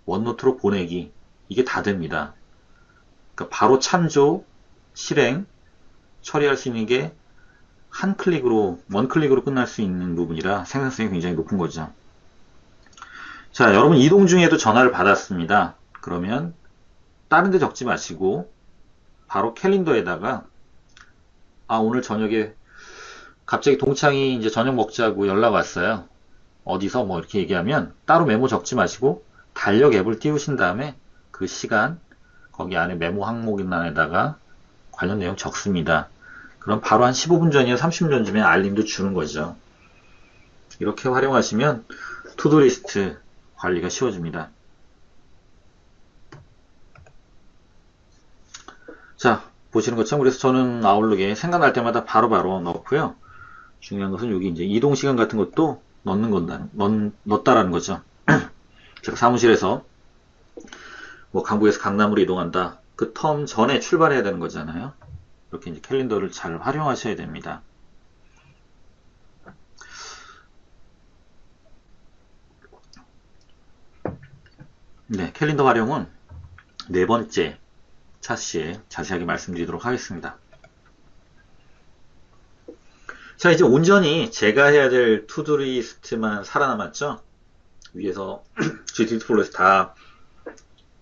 원노트로 보내기, 이게 다 됩니다. 그러니까 바로 참조, 실행, 처리할 수 있는 게 한 클릭으로, 원 클릭으로 끝날 수 있는 부분이라 생산성이 굉장히 높은 거죠. 자, 여러분 이동 중에도 전화를 받았습니다. 그러면 다른 데 적지 마시고 바로 캘린더에다가 오늘 저녁에 갑자기 동창이 이제 저녁 먹자고 연락 왔어요. 어디서 뭐 이렇게 얘기하면 따로 메모 적지 마시고 달력 앱을 띄우신 다음에 그 시간 거기 안에 메모 항목란에다가 관련 내용 적습니다. 그럼 바로 한 15분 전이나 30분 전쯤에 알림도 주는 거죠. 이렇게 활용하시면 투두리스트 관리가 쉬워집니다. 자, 보시는 것처럼 그래서 저는 아웃룩에 생각날 때마다 바로바로 넣고요. 중요한 것은 여기 이제 이동 시간 같은 것도 넣었다라는 거죠. 제가 사무실에서 뭐 강북에서 강남으로 이동한다. 그 텀 전에 출발해야 되는 거잖아요. 이렇게 이제 캘린더를 잘 활용하셔야 됩니다. 네, 캘린더 활용은 네 번째 차시에 자세하게 말씀드리도록 하겠습니다. 자, 이제 온전히 제가 해야 될 투두리스트만 살아남았죠? 위에서 GTD 플로에서 다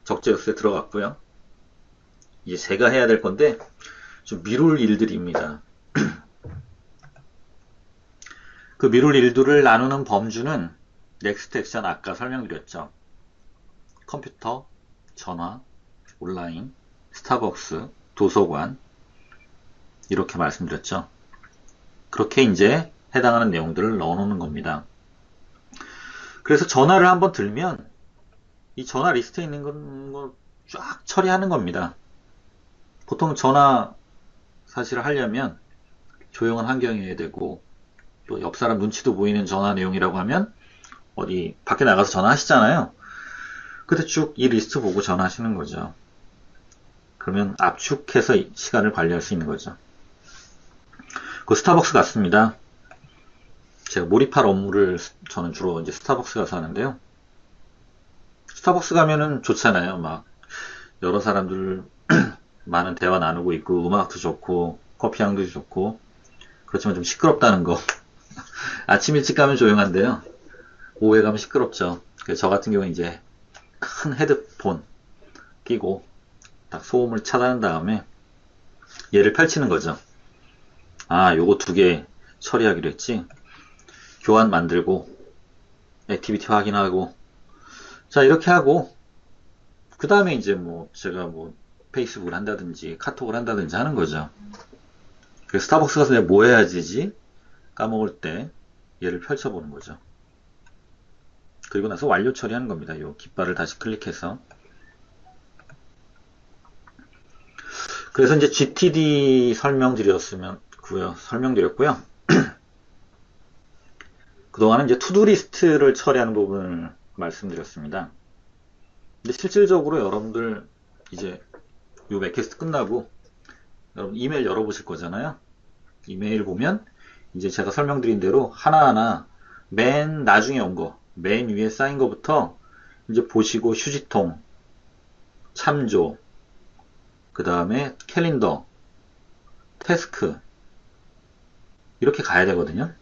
적재적소에 들어갔고요. 이제 제가 해야 될 건데 좀 미룰 일들입니다. 그 미룰 일들을 나누는 범주는 넥스트 액션 아까 설명드렸죠. 컴퓨터, 전화, 온라인, 스타벅스, 도서관 이렇게 말씀드렸죠. 그렇게 이제 해당하는 내용들을 넣어놓는 겁니다. 그래서 전화를 한번 들면 이 전화 리스트에 있는 걸 쫙 처리하는 겁니다. 보통 전화 사실을 하려면 조용한 환경이어야 되고 또 옆 사람 눈치도 보이는 전화 내용이라고 하면 어디 밖에 나가서 전화하시잖아요. 그때 쭉 이 리스트 보고 전화하시는 거죠. 그러면 압축해서 시간을 관리할 수 있는 거죠. 그 스타벅스 같습니다. 제가 몰입할 업무를 저는 주로 이제 스타벅스 가서 하는데요. 스타벅스 가면은 좋잖아요. 막 여러 사람들 많은 대화 나누고 있고 음악도 좋고 커피 향도 좋고 그렇지만 좀 시끄럽다는 거. 아침 일찍 가면 조용한데요. 오후에 가면 시끄럽죠. 그래서 저 같은 경우는 이제 큰 헤드폰 끼고 딱 소음을 차단한 다음에 얘를 펼치는 거죠. 요거 두 개 처리하기로 했지. 교환 만들고 액티비티 확인하고 자 이렇게 하고 그 다음에 이제 뭐 제가 뭐 페이스북을 한다든지 카톡을 한다든지 하는 거죠. 그래서 스타벅스 가서 내가 뭐 해야 되지 까먹을 때 얘를 펼쳐보는 거죠. 그리고 나서 완료 처리하는 겁니다. 요 깃발을 다시 클릭해서 그래서 이제 GTD 설명드렸고요. 그동안은 이제 투두리스트를 처리하는 부분을 말씀드렸습니다. 근데 실질적으로 여러분들 이제 요 맥캐스트 끝나고 여러분 이메일 열어보실 거잖아요. 이메일 보면 이제 제가 설명드린 대로 하나하나 맨 나중에 온 거, 맨 위에 쌓인 거부터 이제 보시고 휴지통, 참조, 그 다음에 캘린더, 태스크 이렇게 가야 되거든요.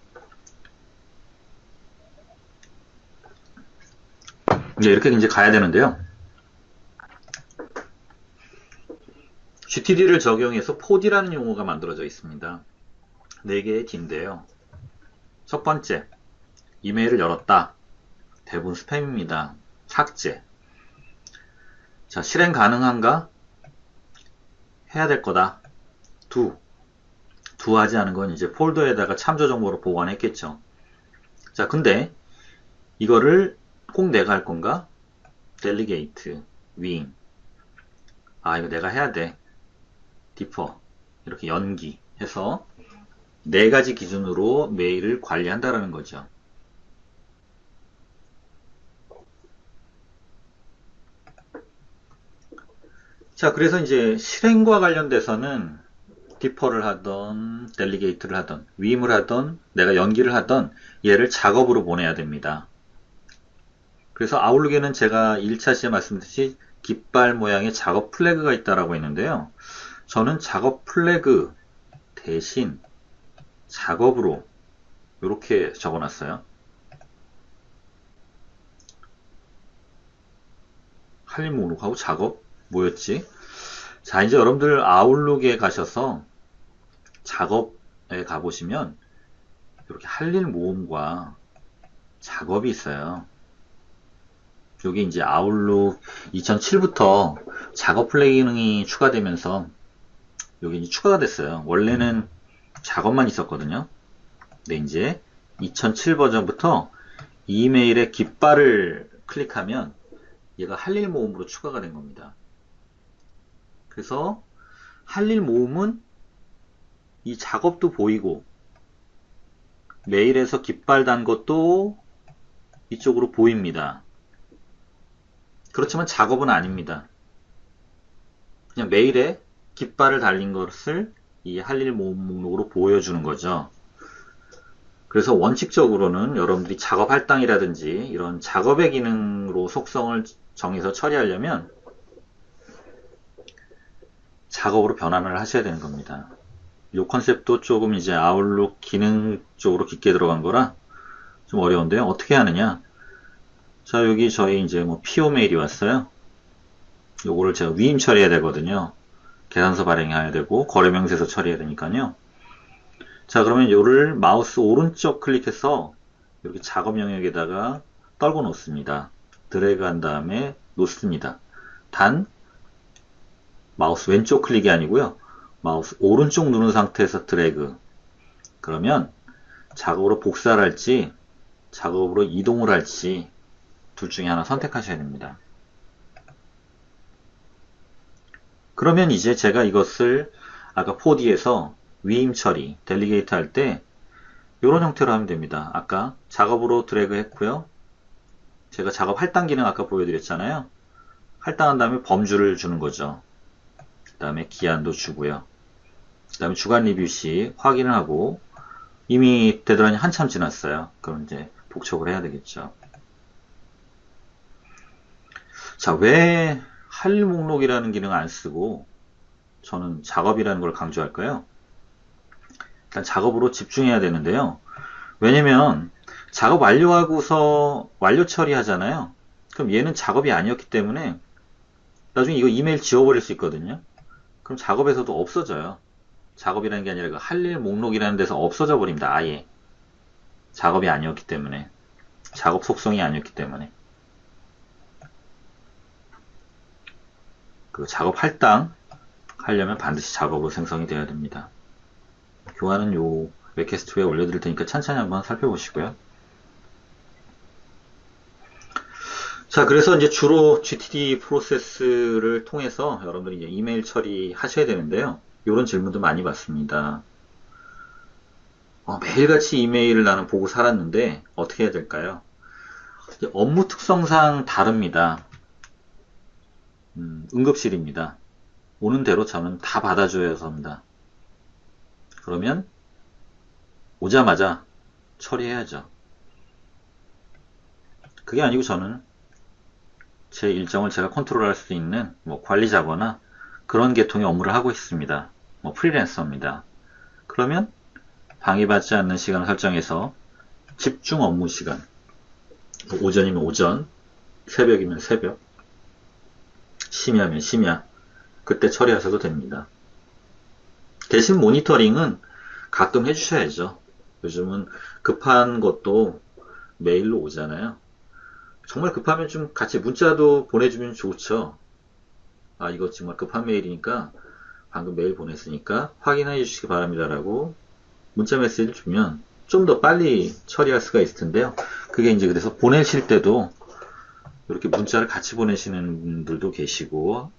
이렇게 이제 가야 되는데요. GTD를 적용해서 POD라는 용어가 만들어져 있습니다. 4개의 D인데요. 첫 번째, 이메일을 열었다. 대부분 스팸입니다. 삭제. 자, 실행 가능한가? 해야 될 거다. 두 하지 않은 건 이제 폴더에다가 참조 정보로 보관했겠죠. 자, 근데 이거를 꼭 내가 할 건가? 델리게이트, 윙. 이거 내가 해야 돼. 디퍼. 이렇게 연기해서 4가지 기준으로 메일을 관리한다라는 거죠. 자, 그래서 이제 실행과 관련돼서는 디퍼를 하던, 델리게이트를 하던, 위임을 하던, 내가 연기를 하던 얘를 작업으로 보내야 됩니다. 그래서 아웃룩에는 제가 1차 시에 말씀드렸듯이 깃발 모양의 작업 플래그가 있다라고 했는데요. 저는 작업 플래그 대신 작업으로 이렇게 적어놨어요. 할 일 목록하고 작업 뭐였지? 자, 이제 여러분들 아웃룩에 가셔서 작업에 가보시면 이렇게 할 일 모음과 작업이 있어요. 여기 이제 아웃룩 2007부터 작업 플래그 기능이 추가되면서 여기 이제 추가가 됐어요. 원래는 작업만 있었거든요. 근데 이제 2007 버전부터 이메일에 깃발을 클릭하면 얘가 할 일 모음으로 추가가 된 겁니다. 그래서 할 일 모음은 이 작업도 보이고 메일에서 깃발 단 것도 이쪽으로 보입니다. 그렇지만 작업은 아닙니다. 그냥 메일에 깃발을 달린 것을 이 할 일 모음 목록으로 보여주는 거죠. 그래서 원칙적으로는 여러분들이 작업 할당이라든지 이런 작업의 기능으로 속성을 정해서 처리하려면 작업으로 변환을 하셔야 되는 겁니다. 이 컨셉도 조금 이제 아웃룩 기능 쪽으로 깊게 들어간 거라 좀 어려운데요. 어떻게 하느냐? 자, 여기 저희 이제 뭐 PO 메일이 왔어요. 요거를 제가 위임 처리해야 되거든요. 계산서 발행해야 되고 거래 명세서 처리해야 되니까요. 자, 그러면 요를 마우스 오른쪽 클릭해서 이렇게 작업 영역에다가 떨궈 놓습니다. 드래그 한 다음에 놓습니다. 단 마우스 왼쪽 클릭이 아니고요. 마우스 오른쪽 누른 상태에서 드래그. 그러면 작업으로 복사를 할지 작업으로 이동을 할지 둘 중에 하나 선택하셔야 됩니다. 그러면 이제 제가 이것을 아까 4D에서 위임 처리, 델리게이트 할 때 이런 형태로 하면 됩니다. 아까 작업으로 드래그 했고요. 제가 작업 할당 기능 아까 보여드렸잖아요. 할당한 다음에 범주를 주는 거죠. 그 다음에 기한도 주고요. 그 다음에 주간 리뷰 시 확인을 하고 이미 되돌아니 한참 지났어요. 그럼 이제 복척을 해야 되겠죠. 자, 왜 할 일 목록이라는 기능을 안 쓰고 저는 작업이라는 걸 강조할까요? 일단 작업으로 집중해야 되는데요. 왜냐면 작업 완료하고서 완료 처리하잖아요. 그럼 얘는 작업이 아니었기 때문에 나중에 이거 이메일 지워버릴 수 있거든요. 그럼 작업에서도 없어져요. 작업이라는 게 아니라 그 할 일 목록이라는 데서 없어져 버립니다. 아예. 작업이 아니었기 때문에. 작업 속성이 아니었기 때문에. 그 작업 할당 하려면 반드시 작업으로 생성이 되어야 됩니다. 교환은 요 웹캐스트에 올려드릴 테니까 찬찬히 한번 살펴보시고요. 자, 그래서 이제 주로 GTD 프로세스를 통해서 여러분들이 이제 이메일 처리하셔야 되는데요. 이런 질문도 많이 받습니다. 매일같이 이메일을 나는 보고 살았는데 어떻게 해야 될까요? 업무 특성상 다릅니다. 응급실입니다. 오는 대로 저는 다 받아줘야 합니다. 그러면 오자마자 처리해야죠. 그게 아니고 저는 제 일정을 제가 컨트롤할 수 있는 뭐 관리자거나 그런 계통의 업무를 하고 있습니다. 뭐 프리랜서입니다. 그러면 방해받지 않는 시간을 설정해서 집중 업무 시간, 오전이면 오전, 새벽이면 새벽, 심야면 심야, 그때 처리하셔도 됩니다. 대신 모니터링은 가끔 해주셔야죠. 요즘은 급한 것도 메일로 오잖아요. 정말 급하면 좀 같이 문자도 보내주면 좋죠. 아, 이거 정말 급한 메일이니까 방금 메일 보냈으니까 확인해 주시기 바랍니다 라고 문자 메시지를 주면 좀 더 빨리 처리할 수가 있을 텐데요. 그게 이제 그래서 보내실 때도 이렇게 문자를 같이 보내시는 분들도 계시고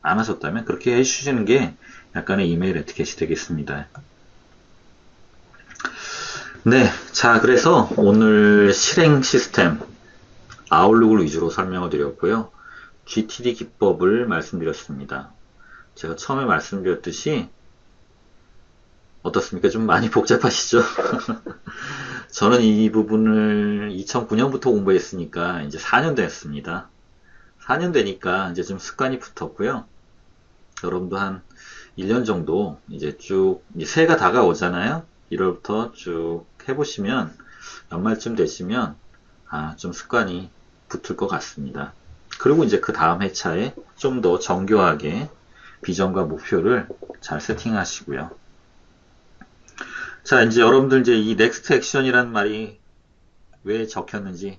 안 하셨다면 그렇게 해주시는 게 약간의 이메일 에티켓이 되겠습니다. 네, 자, 그래서 오늘 실행 시스템 아웃룩을 위주로 설명을 드렸고요. GTD 기법을 말씀드렸습니다. 제가 처음에 말씀드렸듯이 어떻습니까? 좀 많이 복잡하시죠? 저는 이 부분을 2009년부터 공부했으니까 이제 4년 됐습니다. 4년 되니까 이제 좀 습관이 붙었고요. 여러분도 한 1년 정도 이제 쭉 이제 새해가 다가오잖아요. 1월부터 쭉 해보시면 연말쯤 되시면 좀 습관이 붙을 것 같습니다. 그리고 이제 그 다음 회차에 좀 더 정교하게 비전과 목표를 잘 세팅하시고요. 자, 이제 여러분들 이제 이 넥스트 액션이란 말이 왜 적혔는지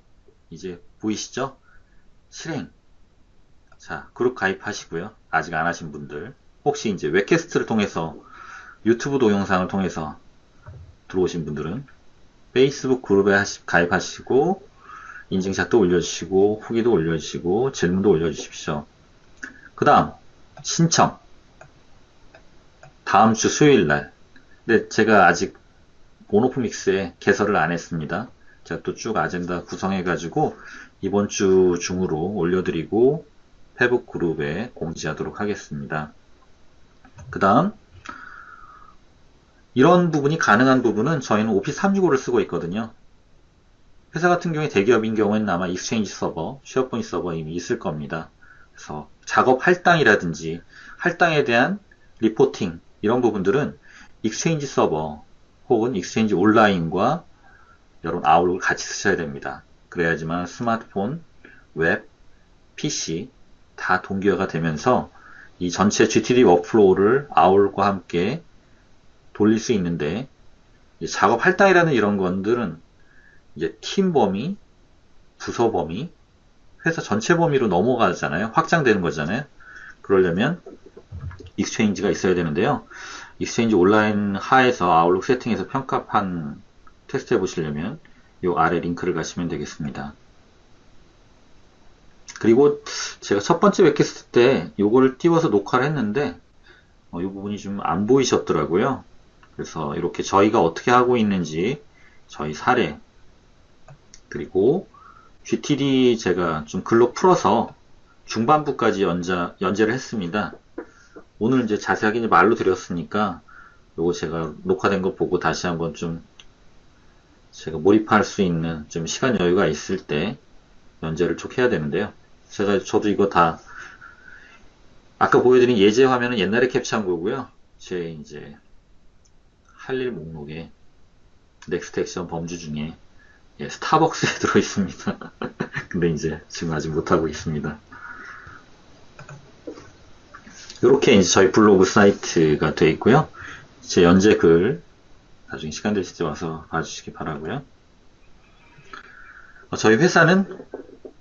이제 보이시죠? 실행. 자, 그룹 가입하시고요. 아직 안 하신 분들. 혹시 이제 웹캐스트를 통해서 유튜브 동영상을 통해서 들어오신 분들은 페이스북 그룹에 가입하시고 인증샷도 올려주시고 후기도 올려주시고 질문도 올려주십시오. 그 다음 신청. 다음 주 수요일 날. 근데 제가 아직 온오프믹스에 개설을 안 했습니다. 제가 또 쭉 아젠다 구성해가지고 이번 주 중으로 올려드리고 페북 그룹에 공지하도록 하겠습니다. 그 다음 이런 부분이 가능한 부분은 저희는 오피스 365를 쓰고 있거든요. 회사 같은 경우에 대기업인 경우에는 아마 익스체인지 서버, 쉐어포인트 서버 이미 있을 겁니다. 그래서 작업 할당이라든지 할당에 대한 리포팅 이런 부분들은 익스체인지 서버 혹은 익스체인지 온라인과 여러분 아웃룩을 같이 쓰셔야 됩니다. 그래야지만 스마트폰, 웹, PC 다 동기화가 되면서 이 전체 GTD 워크플로우를 아웃룩과 함께 돌릴 수 있는데 작업 할당이라는 이런 것들은 이제 팀 범위, 부서 범위, 회사 전체 범위로 넘어가잖아요. 확장되는 거잖아요. 그러려면 익스체인지가 있어야 되는데요. 익스체인지 온라인 하에서 아웃룩 세팅에서 평가판 테스트 해보시려면 이 아래 링크를 가시면 되겠습니다. 그리고 제가 첫 번째 웹캐스트 때 이거를 띄워서 녹화를 했는데 이 부분이 좀 안 보이셨더라고요. 그래서 이렇게 저희가 어떻게 하고 있는지 저희 사례 그리고 GTD 제가 좀 글로 풀어서 중반부까지 연재를 했습니다. 오늘 이제 자세하게 이제 말로 드렸으니까 요거 제가 녹화된 거 보고 다시 한번 좀 제가 몰입할 수 있는 좀 시간 여유가 있을 때 연재를 쭉 해야 되는데요. 저도 이거 다 아까 보여드린 예제 화면은 옛날에 캡처한 거고요. 제 이제 할 일 목록에 넥스트 액션 범주 중에 스타벅스에 들어 있습니다. 근데 이제 지금 아직 못하고 있습니다. 이렇게 이제 저희 블로그 사이트가 되어 있고요. 제 연재 글 나중에 시간 되실 때 와서 봐주시기 바라고요. 저희 회사는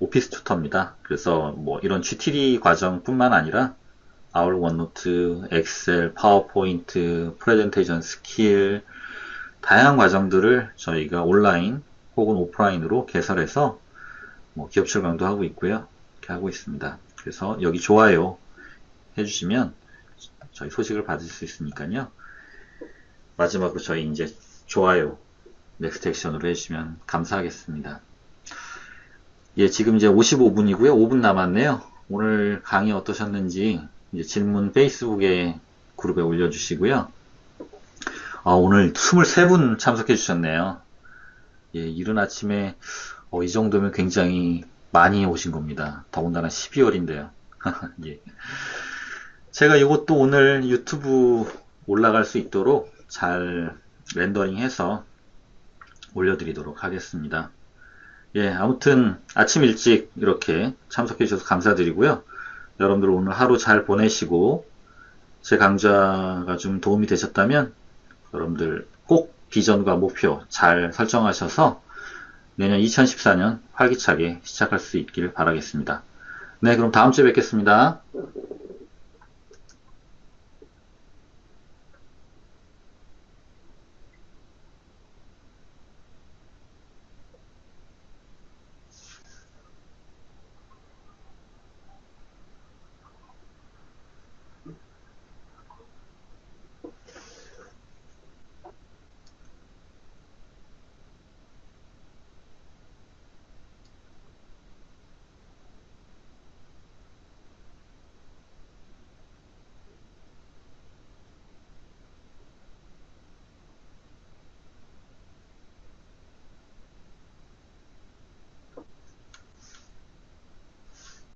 오피스 튜터입니다. 그래서 뭐 이런 GTD 과정뿐만 아니라 아웃룩, 원노트, 엑셀, 파워포인트, 프레젠테이션 스킬 다양한 과정들을 저희가 온라인 혹은 오프라인으로 개설해서 뭐 기업출 강도하고 있고요. 이렇게 하고 있습니다. 그래서 여기 좋아요 해주시면 저희 소식을 받을 수 있으니까요. 마지막으로 저희 이제 좋아요 넥스트 액션으로 해주시면 감사하겠습니다. 예, 지금 이제 55분이고요. 5분 남았네요. 오늘 강의 어떠셨는지 이제 질문 페이스북에 그룹에 올려주시고요. 오늘 23분 참석해 주셨네요. 예, 이른 아침에 이 정도면 굉장히 많이 오신 겁니다. 더군다나 12월인데요. 예. 제가 이것도 오늘 유튜브 올라갈 수 있도록 잘 렌더링해서 올려드리도록 하겠습니다. 예, 아무튼 아침 일찍 이렇게 참석해 주셔서 감사드리고요. 여러분들 오늘 하루 잘 보내시고 제 강좌가 좀 도움이 되셨다면 여러분들 꼭 비전과 목표 잘 설정하셔서 내년 2014년 활기차게 시작할 수 있기를 바라겠습니다. 네, 그럼 다음 주에 뵙겠습니다.